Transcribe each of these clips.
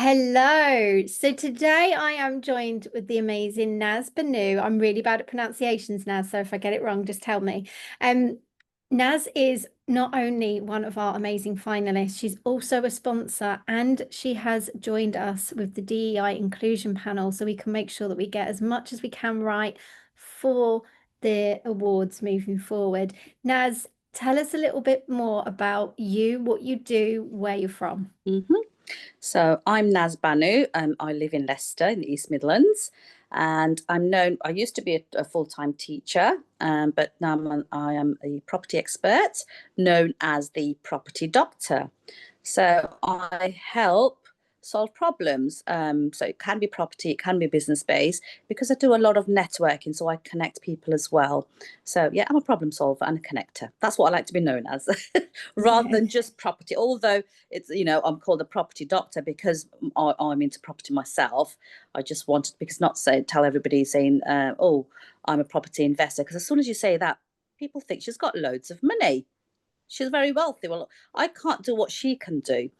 Hello. So today I am joined with the amazing Banu. I'm really bad at pronunciations, Naz, so if I get it wrong, just tell me. Um, Naz is not only one of our amazing finalists, she's also a sponsor and she has joined us with the DEI inclusion panel so we can make sure that we get as much as we can right for the awards moving forward. Naz, tell us a little bit more about you, what you do, where you're from. hmm So I'm Naz Banu. I live in Leicester in the East Midlands, and I'm known. I used to be a full-time teacher, but now I am a property expert, known as the property doctor. So I help solve problems. So it can be property, it can be business based, because I do a lot of networking, so I connect people as well. So yeah, I'm a problem solver and a connector. That's what I like to be known as, rather Yeah. than just property. Although I'm called a property doctor because I'm into property myself. I just wanted, because not say tell everybody saying, oh, I'm a property investor, because as soon as you say that, people think she's got loads of money, she's very wealthy. Well, I can't do what she can do.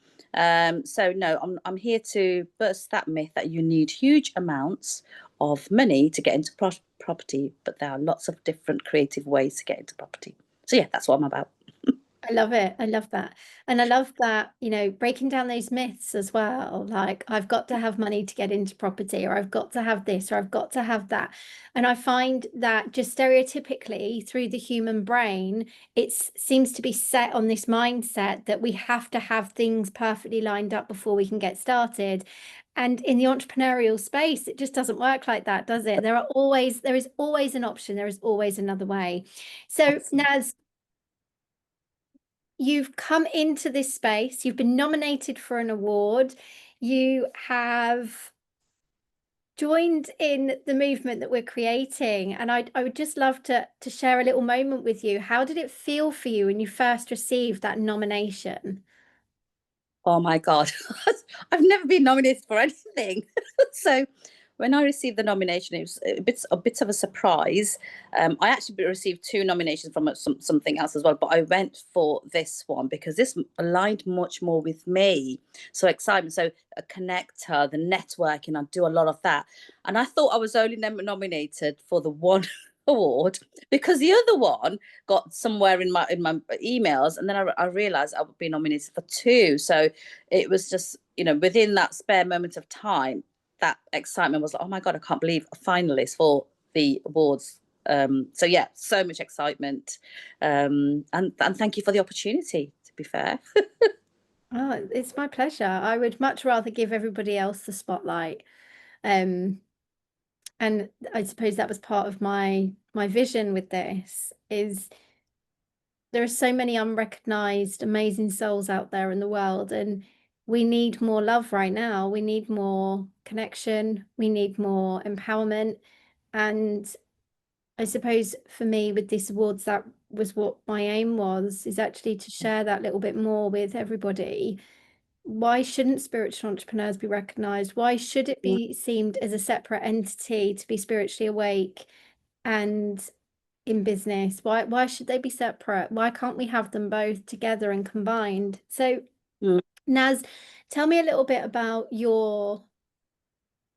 So no, I'm here to burst that myth that you need huge amounts of money to get into property, but there are lots of different creative ways to get into property. So yeah, that's what I'm about. I love it. I love that. And I love that, breaking down those myths as well. Like, I've got to have money to get into property, or I've got to have this, or I've got to have that. And I find that just stereotypically through the human brain, it seems to be set on this mindset that we have to have things perfectly lined up before we can get started. And in the entrepreneurial space, it just doesn't work like that, does it? There is always an option, there is always another way. So, Naz, you've come into this space, you've been nominated for an award, you have joined in the movement that we're creating. And I would just love to share a little moment with you. How did it feel for you when you first received that nomination? Oh my God. I've never been nominated for anything. So when I received the nomination, it was a bit of a surprise. I actually received two nominations from something else as well, but I went for this one because this aligned much more with me. So excitement, so a connector, the networking, I do a lot of that. And I thought I was only nominated for the one award, because the other one got somewhere in my emails, and then I realized I would be nominated for two. So it was just, within that spare moment of time, that excitement was like, oh my God, I can't believe a finalist for the awards. So yeah, so much excitement. And thank you for the opportunity, to be fair. Oh, it's my pleasure. I would much rather give everybody else the spotlight. Um, and I suppose that was part of my vision with this is there are so many unrecognized, amazing souls out there in the world, and we need more love right now. We need more connection. We need more empowerment. And I suppose for me, with these awards, that was what my aim was, is actually to share that little bit more with everybody. Why shouldn't spiritual entrepreneurs be recognized? Why should it be seemed as a separate entity to be spiritually awake and in business? Why should they be separate? Why can't we have them both together and combined? So, Mm. Naz, tell me a little bit about your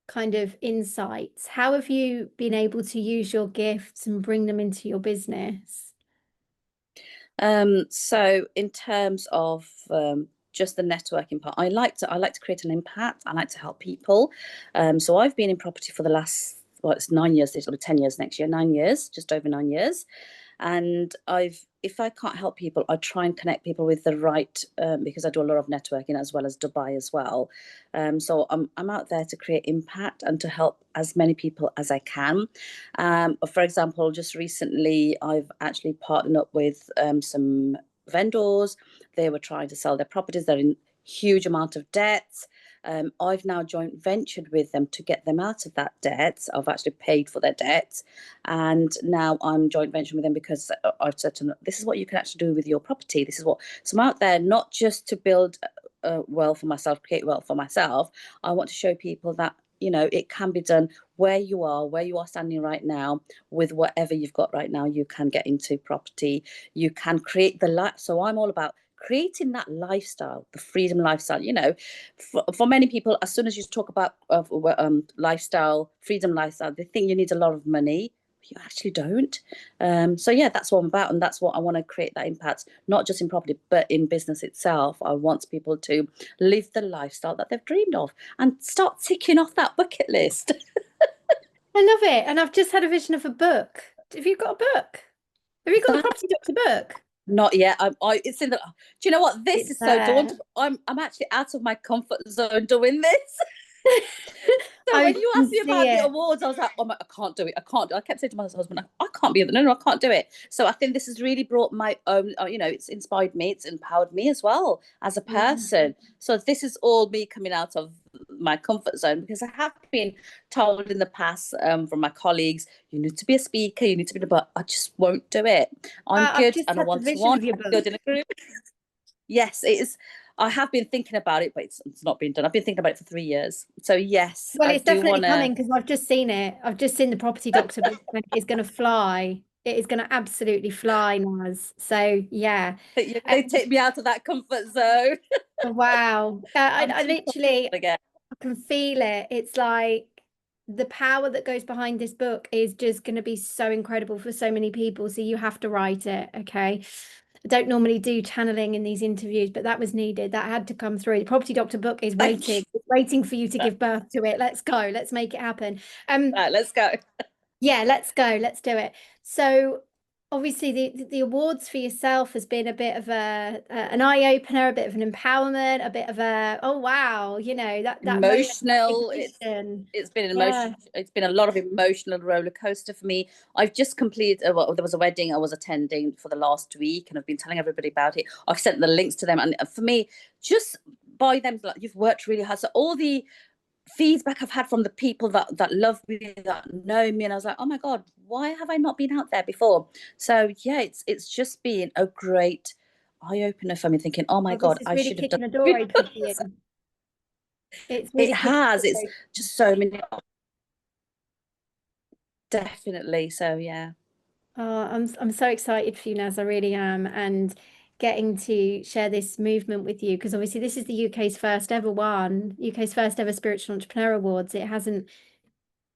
kind of insights. How have you been able to use your gifts and bring them into your business? So in terms of just the networking part, I like to create an impact. I like to help people. So I've been in property for the last, well, it's 9 years. It'll be 10 years next year. 9 years, just over 9 years. And if I can't help people, I try and connect people with the right, because I do a lot of networking as well as Dubai as well. So I'm out there to create impact and to help as many people as I can. For example, just recently, I've actually partnered up with some vendors. They were trying to sell their properties. They're in huge amount of debt. I've now joint ventured with them to get them out of that debt. I've actually paid for their debt, and now I'm joint venturing with them because I've said to them, this is what you can actually do with your property. This is what. So I'm out there not just to build wealth for myself, create wealth for myself. I want to show people that it can be done where you are standing right now, with whatever you've got right now. You can get into property. You can create the life. So I'm all about creating that lifestyle, the freedom lifestyle. For many people, as soon as you talk about lifestyle, freedom lifestyle, they think you need a lot of money. You actually don't. So yeah, that's what I'm about, and that's what I want to create, that impact, not just in property, but in business itself. I want people to live the lifestyle that they've dreamed of and start ticking off that bucket list. I love it. And I've just had a vision of a book. Have you got a book? Have you got the That's Property Doctor book? not yet. It's in the. Do you know what? This It's is so there. daunting. I'm actually out of my comfort zone doing this. So I when you can asked me see about the it. awards, I was like, "Oh my, I can't do it. I can't do it." I kept saying to my husband, "I can't be. No, I can't do it." So I think this has really brought my own. It's inspired me. It's empowered me as well as a Yeah. person. So this is all me coming out of my comfort zone, because I have been told in the past, from my colleagues, you need to be a speaker, you need to be, but I just won't do it. I'm I've good just and a had the one to vision one. of your I'm good book. in a group. Yes, it is. I have been thinking about it, but it's not been done. I've been thinking about it for 3 years. So yes, Well, I it's do definitely want to. coming because I've just seen it. I've just seen the Property Doctor book and it's going to fly. It is going to absolutely fly, Naz. So yeah. You're Um, going to take me out of that comfort zone. wow. I'm I too literally comfortable again. I can feel it. It's like the power that goes behind this book is just going to be so incredible for so many people. So you have to write it, okay? I don't normally do channeling in these interviews, but that was needed. That had to come through. The Property Doctor book is Thank you. waiting, it's waiting for you to give birth to it. Let's go. Let's make it happen. Right, let's go. Yeah, let's go. Let's do it. So obviously the awards for yourself has been a bit of an eye opener, a bit of an empowerment, a bit of a oh wow, that moment of Emotional. recognition. It's been an Yeah. emotion. It's been a lot of emotional roller coaster for me. I've just completed. Well, there was a wedding I was attending for the last week, and I've been telling everybody about it. I've sent the links to them, and for me, just by them, like, you've worked really hard. So all the feedback I've had from the people that love me, that know me, and I was like, oh my god, why have I not been out there before? So yeah, it's just been a great eye opener for me, thinking, oh my Oh, this god, is I really should have done. kicking a door open for you. It's It really kicking a has. door It's open. just so many. Definitely. So yeah. I'm so excited for you, Naz. I really am, and getting to share this movement with you because obviously this is the UK's first ever one, UK's first ever Spiritual Entrepreneur Awards. It hasn't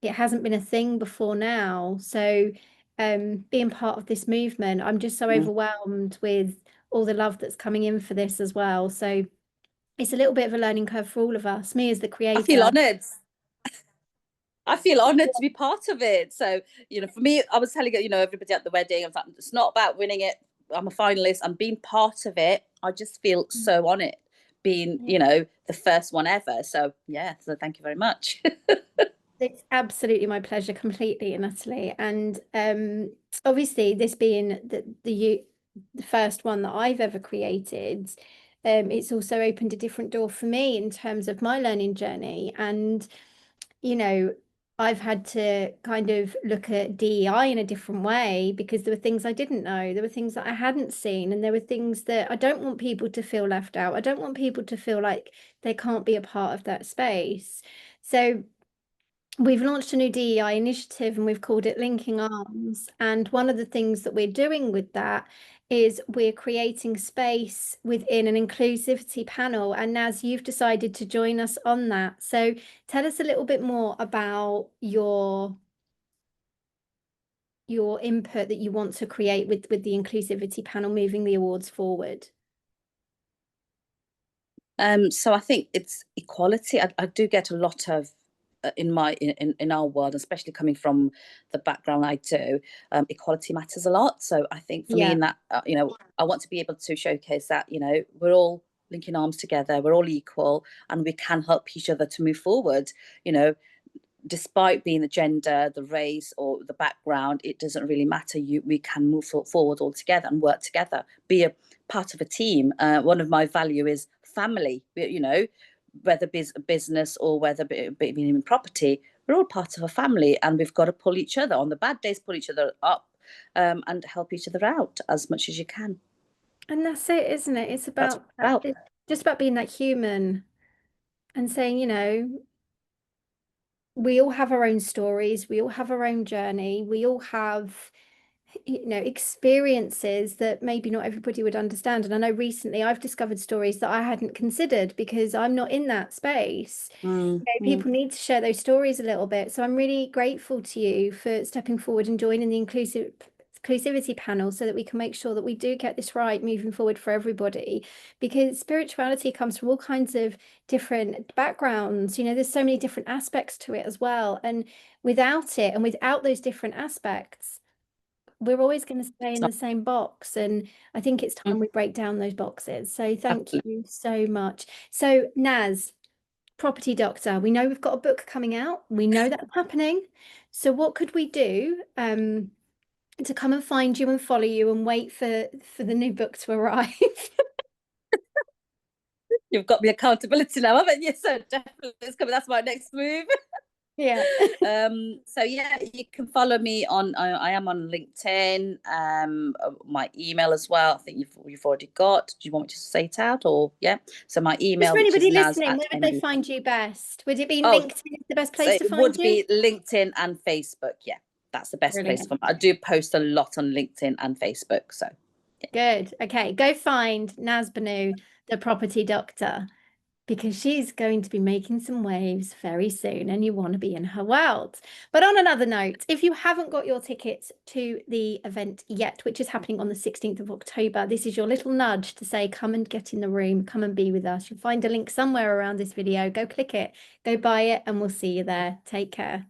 been a thing before now. So being part of this movement, I'm just so Mm. overwhelmed with all the love that's coming in for this as well. So it's a little bit of a learning curve for all of us. Me as the I feel creator. honoured. I feel honoured to be part of it. So, for me, I was telling everybody at the wedding, I was like, it's not about winning it. I'm a finalist. I'm being part of it. I just feel so on it, being, Yeah. the first one ever. So yeah, so thank you very much. It's absolutely my pleasure, completely and utterly. And obviously, this being the first one that I've ever created, it's also opened a different door for me in terms of my learning journey. And you know, I've had to kind of look at DEI in a different way because there were things I didn't know, there were things that I hadn't seen, and there were things that I don't want people to feel left out. I don't want people to feel like they can't be a part of that space. So we've launched a new DEI initiative and we've called it Linking Arms. And one of the things that we're doing with that is we're creating space within an inclusivity panel. And Naz, you've decided to join us on that. So tell us a little bit more about your input that you want to create with the inclusivity panel moving the awards forward. So I think it's equality. I do get a lot of in our world, especially coming from the background I do, equality matters a lot. So I think for me, Yeah. in that, I want to be able to showcase that we're all linking arms together, we're all equal, and we can help each other to move forward. You know, despite being the gender, the race, or the background, it doesn't really matter. We can move forward all together and work together, be a part of a team. One of my value is family. Whether business or whether being in property, we're all part of a family, and we've got to pull each other on the bad days, pull each other up, and help each other out as much as you can. And that's it, isn't it? It's That's about what it's about. it's just about being that human and saying, we all have our own stories, we all have our own journey, we all have, experiences that maybe not everybody would understand. And I know recently I've discovered stories that I hadn't considered because I'm not in that space. Mm, mm. People need to share those stories a little bit. So I'm really grateful to you for stepping forward and joining the inclusivity panel so that we can make sure that we do get this right moving forward for everybody, because spirituality comes from all kinds of different backgrounds. There's so many different aspects to it as well. And without it and without those different aspects, we're always going to stay in So, the same box. And I think it's mm, time we break down those boxes. So thank absolutely. you so much. So Naz, property doctor, we know we've got a book coming out. We know that's happening. So what could we do to come and find you and follow you and wait for the new book to arrive? You've got me accountability now, haven't you? So definitely it's coming. That's my next move. Yeah. So yeah, you can follow me on. I am on LinkedIn. My email as well. I think you've already got. Do you want me to say it out or yeah? So my Just email, for which is anybody naz listening, at where would they mb. find you best? Would it be Oh, LinkedIn the best so place to it find would you? be LinkedIn and Facebook. Yeah, that's the best place for Brilliant. me. I do post a lot on LinkedIn and Facebook. So yeah. Good. Okay, go find Naz Banu, the property doctor, because she's going to be making some waves very soon and you want to be in her world. But on another note, if you haven't got your tickets to the event yet, which is happening on the 16th of October, this is your little nudge to say, come and get in the room, come and be with us. You'll find a link somewhere around this video. Go click it, go buy it, and we'll see you there. Take care.